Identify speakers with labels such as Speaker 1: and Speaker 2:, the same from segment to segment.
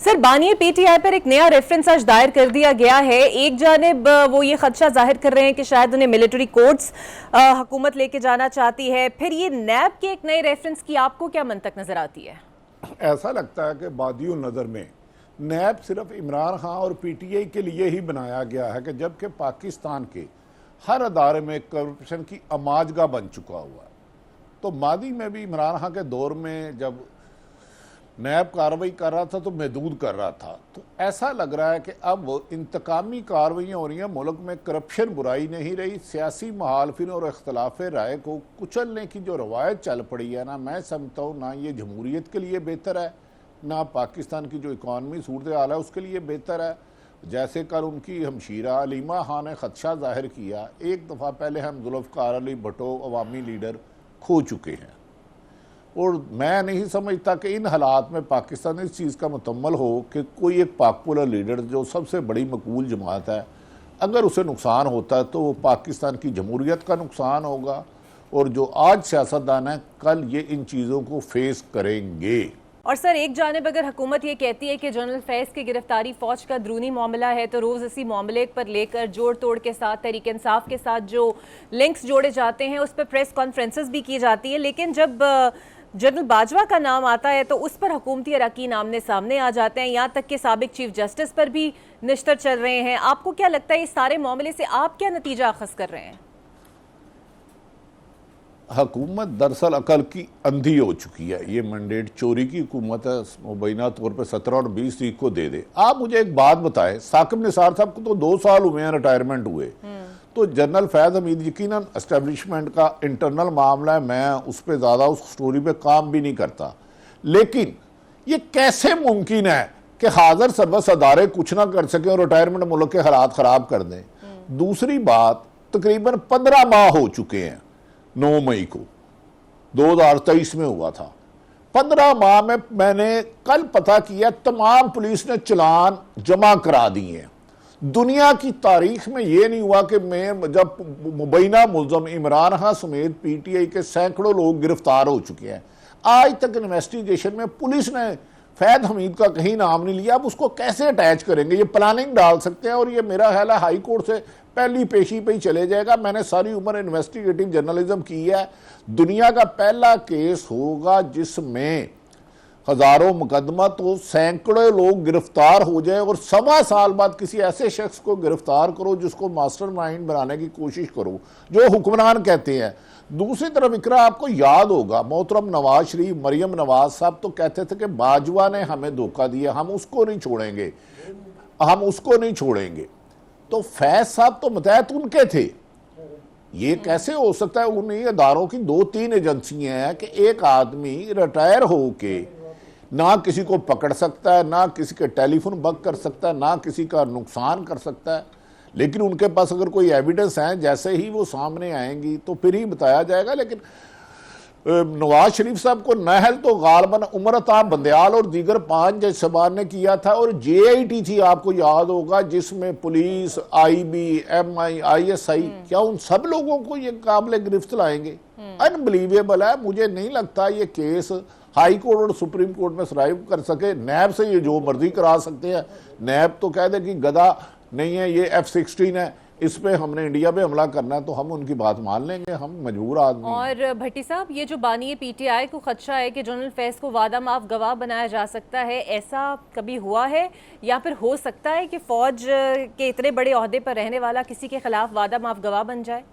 Speaker 1: Sir, बानी PTI पर एक नया रेफरेंस आज दायर कर दिया गया है। एक जानिब वो ये खदशा जाहिर कर रहे हैं कि शायद उन्हें मिलिट्री कोर्ट्स हुकूमत लेके जाना चाहती है। फिर ये नैब के एक नए रेफरेंस की आपको क्या मंतक नजर आती है?
Speaker 2: ऐसा लगता है कि बादियों नज़र में नैब सिर्फ इमरान खान और पीटीआई के लिए ही बनाया गया है, कि जबकि पाकिस्तान के हर अदारे में करप्शन की अमाजगा बन चुका हुआ है। तो मादी में भी इमरान खान के दौर में जब नैब कार्रवाई कर रहा था तो महदूद कर रहा था। तो ऐसा लग रहा है कि अब इंतकामी कार्रवाइयाँ हो रही हैं, मुल्क में करप्शन बुराई नहीं रही। सियासी महालफिन और इख्तलाफ राय को कुचलने की जो रवायत चल पड़ी है ना, मैं समझता हूँ ना ये जमहूरियत के लिए बेहतर है, ना पाकिस्तान की जो इकॉनमी सूरत हाल है उसके लिए बेहतर है। जैसे कल उनकी हमशीरा अलीमा खान ने खदशा जाहिर किया, एक दफ़ा पहले हम जुल्फ़िकार अली भुट्टो अवामी लीडर खो चुके हैं, और मैं नहीं समझता कि इन हालात में पाकिस्तान इस चीज़ का मुतम्मल हो कि कोई एक पॉपुलर लीडर जो सबसे बड़ी मकबूल जमात है, अगर उसे नुकसान होता है तो वो पाकिस्तान की जमहूरियत का नुकसान होगा, और जो आज सियासतदान है कल ये इन चीज़ों को फेस करेंगे।
Speaker 1: और सर, एक जानिब अगर हुकूमत ये कहती है कि जनरल फैज़ की गिरफ्तारी फ़ौज का अंदरूनी मामला है, तो रोज़ इसी मामले पर लेकर जोड़ तोड़ के साथ तहरीक इंसाफ के साथ जो लिंक्स जोड़े जाते हैं उस पर प्रेस कॉन्फ्रेंसेस भी की जाती है, लेकिन जब जनरल बाजवा का नाम आता है तो उस पर हुकूमती अरकान आमने सामने आ जाते हैं। यहाँ तक कि साबिक चीफ जस्टिस पर भी निश्तर चल रहे हैं। आपको क्या लगता है इस सारे मामले से आप क्या नतीजा अखज़ कर रहे हैं?
Speaker 2: हुकूमत दरअसल अकल की अंधी हो चुकी है। ये मैंडेट चोरी की हुकूमत है, मुबैना तौर पर 17 और 20 तारीख को दे दे। आप मुझे एक बात बताएं, साकिब निसार साहब को तो 2 साल हुए हैं रिटायरमेंट हुए, तो जनरल फैज़ हमीद यकीनन एस्टेब्लिशमेंट का इंटरनल मामला है, मैं उस पर ज़्यादा उस स्टोरी पे काम भी नहीं करता, लेकिन ये कैसे मुमकिन है कि हाजिर सर्वस अदारे कुछ ना कर सकें और रिटायरमेंट मुल्क के हालात ख़राब कर दें। दूसरी बात, तकरीबन 15 माह हो चुके हैं, 9 मई को 2023 में हुआ था। 15 माह में मैंने कल पता किया तमाम पुलिस ने चलान जमा करा दिए हैं। दुनिया की तारीख में यह नहीं हुआ कि मैं जब मुबैना मुल्ज़म इमरान खान समेत पीटीआई के सैकड़ों लोग गिरफ्तार हो चुके हैं, आज तक इन्वेस्टिगेशन में पुलिस ने फैद हमीद का कहीं नाम नहीं लिया। अब उसको कैसे अटैच करेंगे? ये प्लानिंग डाल सकते हैं, और ये मेरा ख्याल है हाई कोर्ट से पहली पेशी पे ही चले जाएगा। मैंने सारी उम्र इन्वेस्टिगेटिव जर्नलिज्म की है। दुनिया का पहला केस होगा जिसमें हजारों मुकदमा तो सैकड़ों लोग गिरफ्तार हो जाए, और 1.25 साल बाद किसी ऐसे शख्स को गिरफ्तार करो जिसको मास्टरमाइंड बनाने की कोशिश करो, जो हुक्मरान कहते हैं। दूसरी तरफ इकरा, आपको याद होगा मोहतरम नवाज शरीफ, मरियम नवाज साहब तो कहते थे कि बाजवा ने हमें धोखा दिया, हम उसको नहीं छोड़ेंगे, हम उसको नहीं छोड़ेंगे। तो फैज साहब तो मुतहत उनके थे। ये कैसे हो सकता है? उन्हीं अदारों की 2-3 एजेंसियां हैं कि एक आदमी रिटायर हो के ना किसी को पकड़ सकता है, ना किसी के टेलीफोन बग कर सकता है, ना किसी का नुकसान कर सकता है, लेकिन उनके पास अगर कोई एविडेंस है, जैसे ही वो सामने आएंगी तो फिर ही बताया जाएगा। लेकिन नवाज शरीफ साहब को नहल तो गालबन उमरता बंदयाल और दीगर 5 जज सबान ने किया था, और JIT थी, आपको याद होगा, जिसमें पुलिस, IB, MI, ISI, क्या उन सब लोगों को ये काबिल गिरफ्त लाएंगे? अनबिलीवेबल है। मुझे नहीं लगता ये केस हाई कोर्ट और सुप्रीम कोर्ट में सर्वाइव कर सके। नैब से ये जो मर्जी करा सकते हैं। नैब तो कह दे कि गधा नहीं है, ये F-16 है, इस पे हमने इंडिया पे हमला करना है, तो हम उनकी बात मान लेंगे, हम मजबूर आदमी।
Speaker 1: और भट्टी साहब, ये जो बानी पीटीआई को खदशा है कि जनरल फैज़ को वादा माफ गवाह बनाया जा सकता है, ऐसा कभी हुआ है या फिर हो सकता है कि फौज के इतने बड़े ओहदे पर रहने वाला किसी के खिलाफ वादा माफ गवाह बन जाए?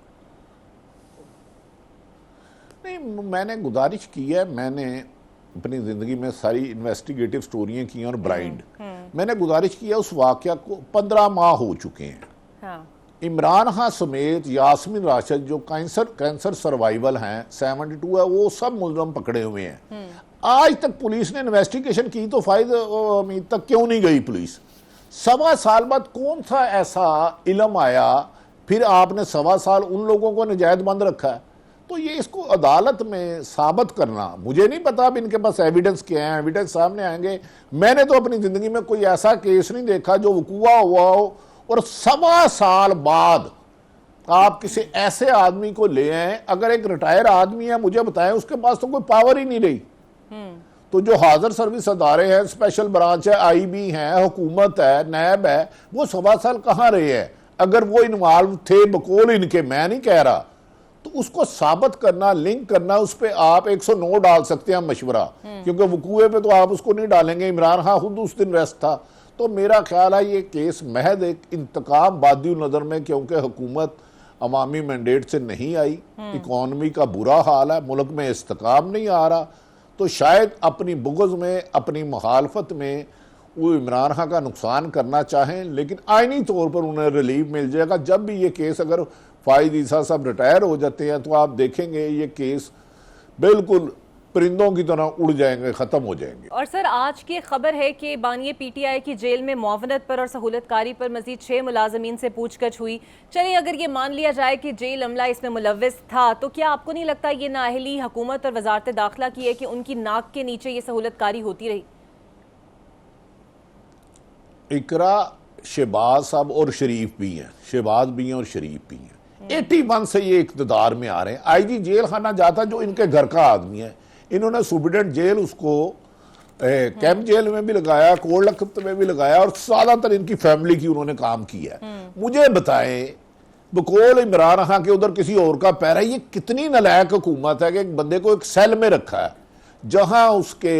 Speaker 2: नहीं, मैंने गुजारिश की है, मैंने अपनी ज़िंदगी में सारी इन्वेस्टिगेटिव स्टोरियाँ की हैं, और ब्राइड मैंने गुजारिश किया उस वाक़या को। 15 माह हो चुके हैं। हाँ। इमरान खान समेत यास्मीन राशिद जो कैंसर सर्वाइवल हैं, 72 है, वो सब मुलज़म पकड़े हुए हैं। आज तक पुलिस ने इन्वेस्टिगेशन की तो फैज़ हमीद तक क्यों नहीं गई पुलिस? 1.25 साल बाद कौन सा ऐसा इल्म आया, फिर आपने 1.25 साल उन लोगों को नजायज बंद रखा है? तो ये इसको अदालत में साबित करना, मुझे नहीं पता अब इनके पास एविडेंस क्या है, एविडेंस सामने आएंगे। मैंने तो अपनी ज़िंदगी में कोई ऐसा केस नहीं देखा जो वकूआ हुआ हो और 1.25 साल बाद आप किसी ऐसे आदमी को ले आए। अगर एक रिटायर आदमी है, मुझे बताएं, उसके पास तो कोई पावर ही नहीं रही, तो जो हाजिर सर्विस अदारे हैं, स्पेशल ब्रांच है, आईबी है, हुकूमत है, नैब है, वो 1.25 साल कहाँ रहे हैं? अगर वो इन्वॉल्व थे बकौल इनके, मैं नहीं कह रहा, तो उसको साबित करना, लिंक करना, उस पर आप 109 डाल सकते हैं मशवरा, क्योंकि वकूए पे तो आप उसको नहीं डालेंगे। इमरान खान खुद उस दिन रेस्ट था। तो मेरा ख्याल है ये केस महज एक इंतकाम बादी नज़र में, क्योंकि हुकूमत अवामी मैंडेट से नहीं आई, इकॉनमी का बुरा हाल है, मुल्क में इस्तेकाम नहीं आ रहा, तो शायद अपनी बुग़्ज़ में, अपनी मुखालफत में वो इमरान खान का नुकसान करना चाहें, लेकिन आइनी तौर पर उन्हें रिलीफ मिल जाएगा। जब भी ये केस, अगर फायद ईसा साहब रिटायर हो जाते हैं तो आप देखेंगे ये केस बिल्कुल परिंदों की तरह उड़ जाएंगे, ख़त्म हो जाएंगे।
Speaker 1: और सर, आज की खबर है कि बानिए पीटीआई की जेल में मुआवनत पर और सहूलतकारी पर मजीद 6 मुलाजमीन से पूछताछ हुई। चलिए, अगर ये मान लिया जाए कि जेल अमला इसमें मुलव्विस था, तो क्या आपको नहीं लगता ये नाअहली हुकूमत और वजारत दाखिला की है कि उनकी नाक के नीचे ये सहूलतकारी होती रही?
Speaker 2: इकरा, शहबाज साहब और शरीफ भी हैं, शहबाज भी हैं और शरीफ भी हैं। 81 से ये इक़्तिदार में आ रहे हैं। आईजी जेल खाना जाता जो इनके घर का आदमी है, इन्होंने सुप्रीडेंट जेल उसको कैंप जेल में भी लगाया, कोल्ड लखपत में भी लगाया, और ज्यादातर इनकी फैमिली की उन्होंने काम किया है। मुझे बताएं, बकौल इमरान खान के उधर किसी और का पैर है? ये कितनी नालायक हुकूमत है कि एक बंदे को एक सेल में रखा है, जहां उसके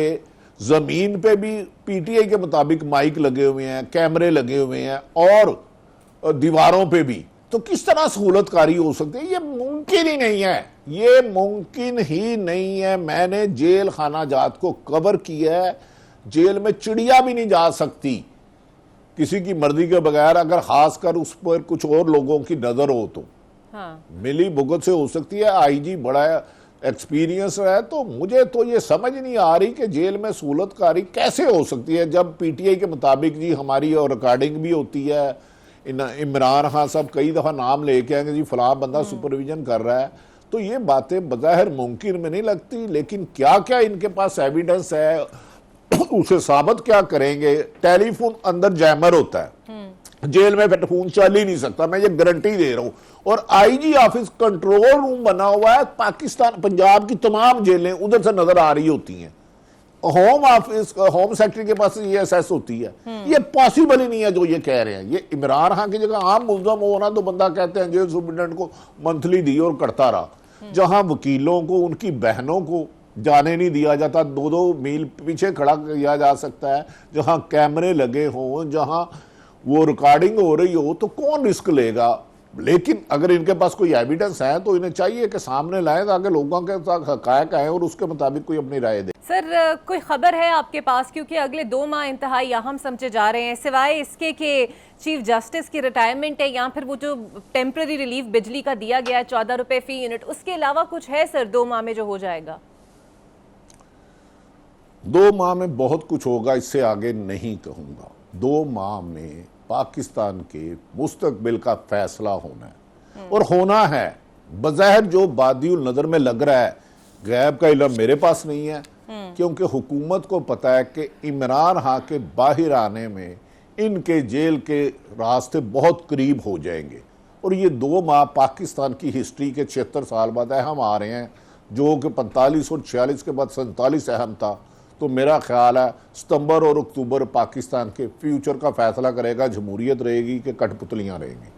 Speaker 2: जमीन पे भी पीटीआई के मुताबिक माइक लगे हुए हैं, कैमरे लगे हुए हैं, और दीवारों पे भी। तो किस तरह सहूलतकारी हो सकती है? ये मुमकिन ही नहीं है, ये मुमकिन ही नहीं है। मैंने जेल खाना जात को कवर किया है। जेल में चिड़िया भी नहीं जा सकती किसी की मर्जी के बगैर, अगर खासकर उस पर कुछ और लोगों की नजर हो तो।
Speaker 1: हाँ।
Speaker 2: मिली भुगत से हो सकती है। आईजी बड़ा एक्सपीरियंस है, तो मुझे तो ये समझ नहीं आ रही कि जेल में सहूलतकारी कैसे हो सकती है, जब पीटीआई के मुताबिक जी हमारी और रिकॉर्डिंग भी होती है। इमरान खान साहब कई दफ़ा नाम लेके आएंगे जी फलां बंदा सुपरविजन कर रहा है, तो ये बातें बज़ाहिर मुमकिन में नहीं लगती। लेकिन क्या क्या इनके पास एविडेंस है, उसे साबित क्या करेंगे? टेलीफोन अंदर जैमर होता है, जेल में फोन चल ही नहीं सकता, मैं ये गारंटी दे रहा हूं। और आईजी ऑफिस कंट्रोल रूम बना हुआ है, पाकिस्तान पंजाब की तमाम जेलें उधर से नजर आ रही होती हैं। होम ऑफिस, होम सेक्रेटरी के पास ये एसएस होती है। ये पॉसिबल ही नहीं है जो ये कह रहे हैं। ये इमरान खान की जगह आम मुल्ज़म हो ना, तो बंदा कहते हैं जेल सुप्रीडेंट को मंथली दी और करता रहा। जहां वकीलों को, उनकी बहनों को जाने नहीं दिया जाता, 2-2 मील पीछे खड़ा किया जा सकता है, जहां कैमरे लगे हों, जहां वो रिकॉर्डिंग हो रही हो, तो कौन रिस्क लेगा? लेकिन अगर इनके पास कोई एविडेंस है तो इन्हें चाहिए कि सामने लाएं, ताकि लोगों के साथ हकायक आए और उसके मुताबिक कोई अपनी राय दे।
Speaker 1: सर, कोई खबर है आपके पास? क्योंकि अगले 2 माह इंतहाई अहम समझे जा रहे हैं, सिवाय इसके कि चीफ जस्टिस की रिटायरमेंट है, या फिर वो जो टेम्पररी रिलीफ बिजली का दिया गया है 14 रुपए फी यूनिट, उसके अलावा कुछ है सर 2 माह में जो हो जाएगा?
Speaker 2: 2 माह में बहुत कुछ होगा, इससे आगे नहीं कहूंगा। 2 माह में पाकिस्तान के मुस्तकबिल का फैसला होना है, और होना है। बज़ाहिर जो बादियुल नज़र में लग रहा है, गैब का इल्म मेरे पास नहीं है, क्योंकि हुकूमत को पता है कि इमरान खान के बाहर आने में इनके जेल के रास्ते बहुत करीब हो जाएंगे। और ये 2 माह पाकिस्तान की हिस्ट्री के 76 साल बाद अहम आ रहे हैं, जो कि 45 और 46 के बाद 47 अहम था। तो मेरा ख्याल है सितंबर और अक्टूबर पाकिस्तान के फ्यूचर का फैसला करेगा। जमहूरियत रहेगी कि कठपुतलियां रहेंगी।